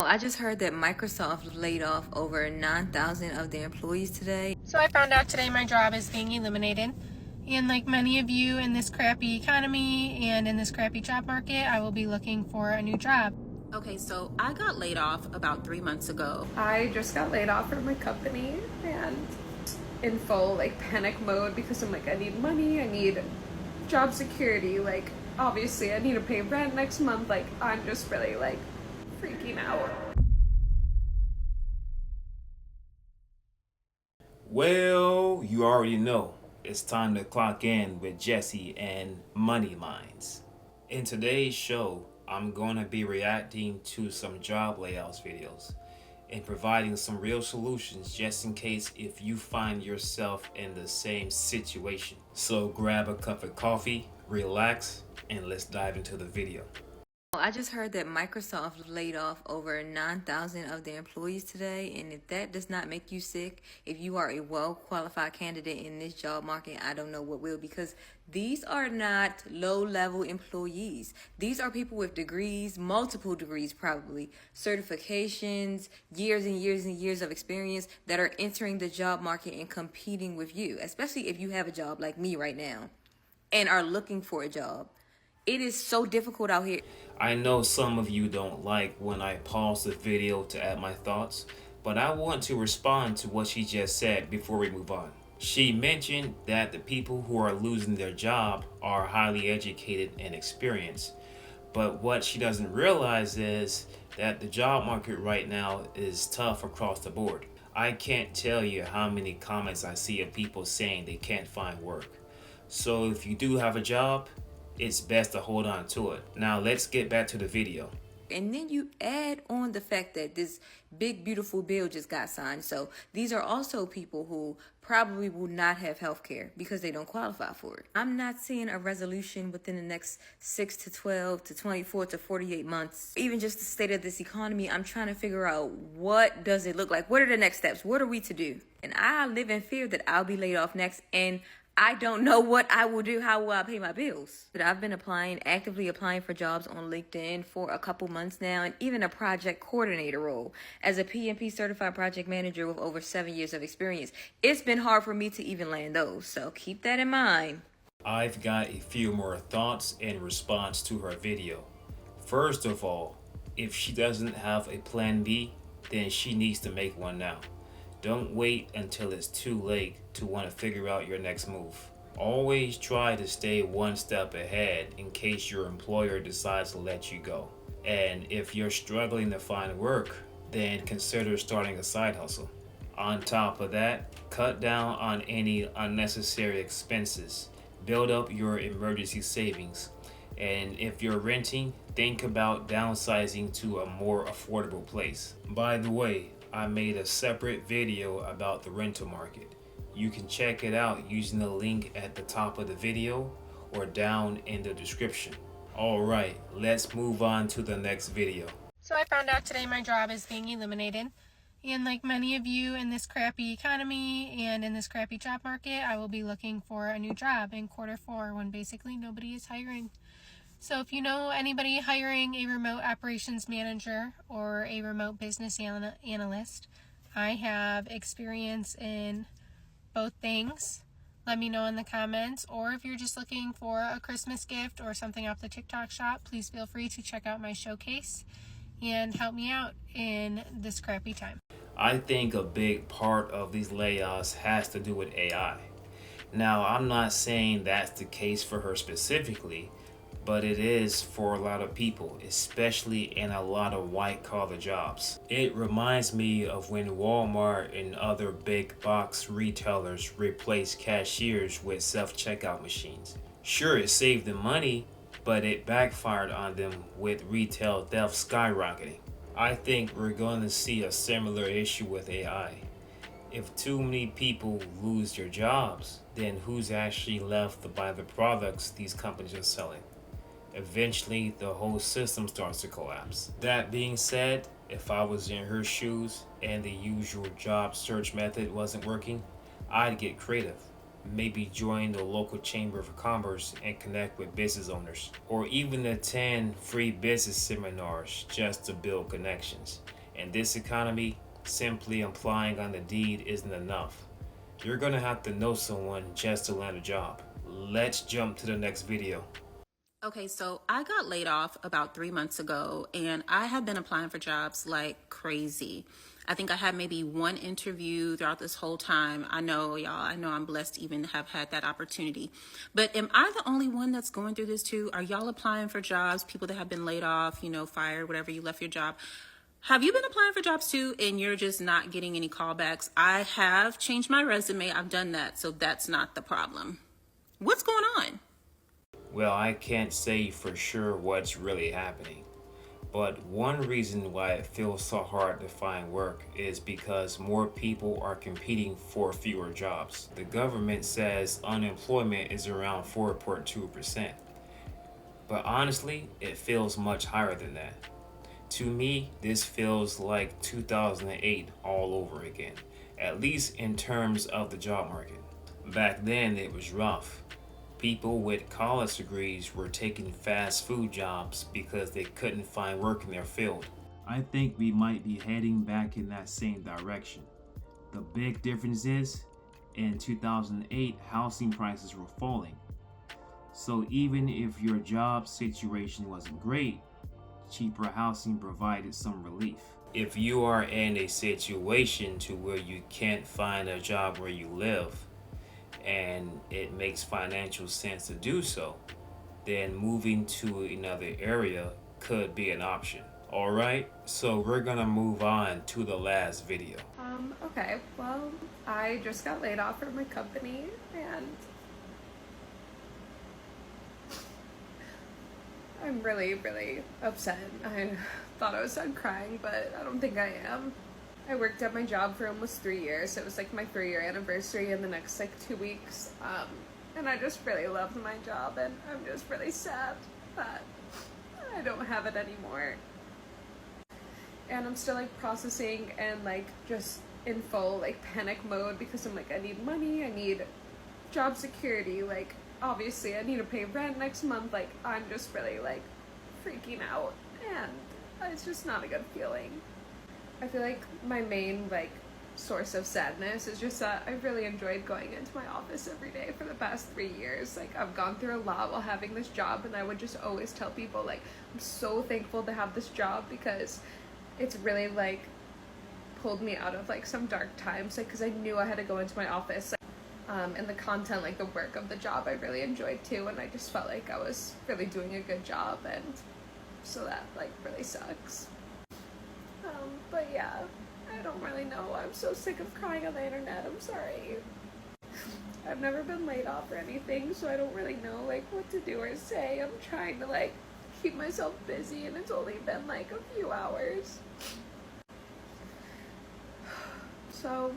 I just heard that Microsoft laid off over 9,000 of their employees today. So I found out today my job is being eliminated. And like many of you in this crappy economy and in this crappy job market, I will be looking for a new job. Okay, so I got laid off about 3 months ago. I just got laid off from my company and in full panic mode because I'm I need money, I need job security, obviously I need to pay rent next month. I'm just really freaking out. Well, you already know. It's time to clock in with Jesse and Money Lines. In today's show, I'm going to be reacting to some job layoffs videos and providing some real solutions just in case if you find yourself in the same situation. So grab a cup of coffee, relax, and let's dive into the video. I just heard that Microsoft laid off over 9,000 of their employees today, and if that does not make you sick, if you are a well-qualified candidate in this job market, I don't know what will, because these are not low-level employees. These are people with degrees, multiple degrees probably, certifications, years and years and years of experience that are entering the job market and competing with you, especially if you have a job like me right now and are looking for a job. It is so difficult out here. I know some of you don't like when I pause the video to add my thoughts, but I want to respond to what she just said before we move on. She mentioned that the people who are losing their job are highly educated and experienced, but what she doesn't realize is that the job market right now is tough across the board. I can't tell you how many comments I see of people saying they can't find work. So if you do have a job, it's best to hold on to it. Now let's get back to the video. And then you add on the fact that this big, beautiful bill just got signed. So these are also people who probably will not have health care because they don't qualify for it. I'm not seeing a resolution within the next 6 to 12 to 24 to 48 months. Even just the state of this economy, I'm trying to figure out, what does it look like? What are the next steps? What are we to do? And I live in fear that I'll be laid off next, and I don't know what I will do. How will I pay my bills? But I've been actively applying for jobs on LinkedIn for a couple months now, and even a project coordinator role as a PMP certified project manager with over 7 years of experience. It's been hard for me to even land those, so keep that in mind. I've got a few more thoughts in response to her video. First of all, if she doesn't have a plan B, then she needs to make one now. Don't wait until it's too late to want to figure out your next move. Always try to stay one step ahead in case your employer decides to let you go. And if you're struggling to find work, then consider starting a side hustle. On top of that, cut down on any unnecessary expenses. Build up your emergency savings. And if you're renting, think about downsizing to a more affordable place. By the way, I made a separate video about the rental market. You can check it out using the link at the top of the video or down in the description. Alright, let's move on to the next video. So I found out today my job is being eliminated. And like many of you in this crappy economy and in this crappy job market, I will be looking for a new job in Q4 when basically nobody is hiring. So if you know anybody hiring a remote operations manager or a remote business analyst, I have experience in both things. Let me know in the comments. Or if you're just looking for a Christmas gift or something off the TikTok shop, please feel free to check out my showcase and help me out in this crappy time. I think a big part of these layoffs has to do with AI. Now, I'm not saying that's the case for her specifically, but it is for a lot of people, especially in a lot of white-collar jobs. It reminds me of when Walmart and other big box retailers replaced cashiers with self-checkout machines. Sure, it saved them money, but it backfired on them with retail theft skyrocketing. I think we're going to see a similar issue with AI. If too many people lose their jobs, then who's actually left to buy the products these companies are selling? Eventually, the whole system starts to collapse. That being said, if I was in her shoes and the usual job search method wasn't working, I'd get creative. Maybe join the local chamber of commerce and connect with business owners, or even attend free business seminars just to build connections. In this economy, simply applying on the deed isn't enough. You're gonna have to know someone just to land a job. Let's jump to the next video. Okay, so I got laid off about 3 months ago, and I have been applying for jobs like crazy. I think I had maybe one interview throughout this whole time. I know, y'all, I know I'm blessed to even have had that opportunity. But am I the only one that's going through this too? Are y'all applying for jobs, people that have been laid off, fired, whatever, you left your job? Have you been applying for jobs too, and you're just not getting any callbacks? I have changed my resume. I've done that, so that's not the problem. What's going on? Well, I can't say for sure what's really happening, but one reason why it feels so hard to find work is because more people are competing for fewer jobs. The government says unemployment is around 4.2%, but honestly, it feels much higher than that. To me, this feels like 2008 all over again, at least in terms of the job market. Back then, it was rough. People with college degrees were taking fast food jobs because they couldn't find work in their field. I think we might be heading back in that same direction. The big difference is, in 2008, housing prices were falling. So even if your job situation wasn't great, cheaper housing provided some relief. If you are in a situation to where you can't find a job where you live, and it makes financial sense to do so, then moving to another area could be an option. Alright, so we're gonna move on to the last video. Okay, well, I just got laid off from my company, and I'm really, really upset. I thought I was done crying, but I don't think I am. I worked at my job for almost 3 years. It was like my 3-year anniversary in the next 2 weeks. And I just really loved my job, and I'm just really sad that I don't have it anymore. And I'm still processing and just in full panic mode because I'm I need money, I need job security, obviously I need to pay rent next month. I'm just really freaking out, and it's just not a good feeling. I feel like my main source of sadness is just that I really enjoyed going into my office every day for the past 3 years. I've gone through a lot while having this job, and I would just always tell people I'm so thankful to have this job because it's really pulled me out of some dark times, because I knew I had to go into my office. And the content, the work of the job, I really enjoyed too, and I just felt like I was really doing a good job, and so that really sucks. But yeah, I don't really know. I'm so sick of crying on the internet. I'm sorry. I've never been laid off or anything, so I don't really know what to do or say. I'm trying to keep myself busy, and it's only been a few hours. So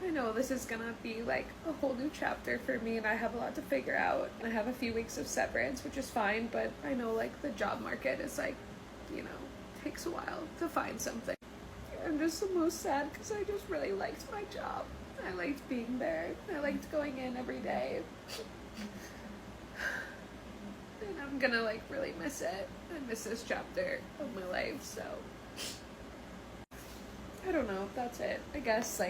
I know this is gonna be a whole new chapter for me, and I have a lot to figure out. And I have a few weeks of severance, which is fine, but I know the job market is takes a while to find something. I'm just the most sad because I just really liked my job. I liked being there. I liked going in every day. And I'm gonna really miss it. I miss this chapter of my life, so I don't know. That's it. I guess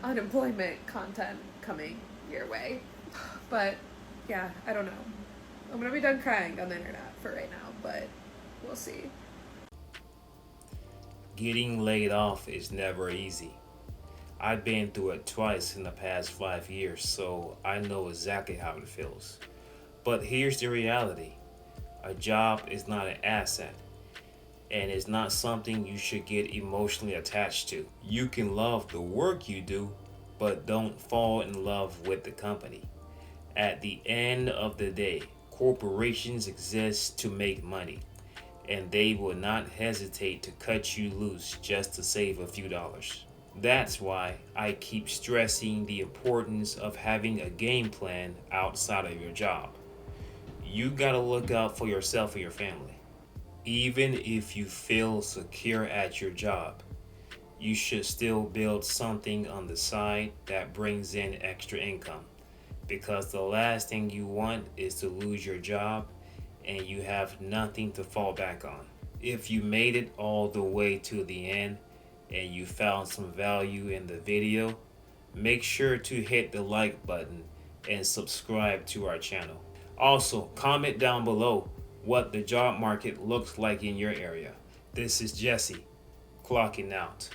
unemployment content coming your way. But yeah, I don't know. I'm gonna be done crying on the internet for right now, but we'll see. Getting laid off is never easy. I've been through it twice in the past 5 years, so I know exactly how it feels. But here's the reality. A job is not an asset, and it's not something you should get emotionally attached to. You can love the work you do, but don't fall in love with the company. At the end of the day, corporations exist to make money, and they will not hesitate to cut you loose just to save a few dollars. That's why I keep stressing the importance of having a game plan outside of your job. You gotta look out for yourself and your family. Even if you feel secure at your job, you should still build something on the side that brings in extra income, because the last thing you want is to lose your job and you have nothing to fall back on. If you made it all the way to the end and you found some value in the video, make sure to hit the like button and subscribe to our channel. Also, comment down below what the job market looks like in your area. This is Jesse, clocking out.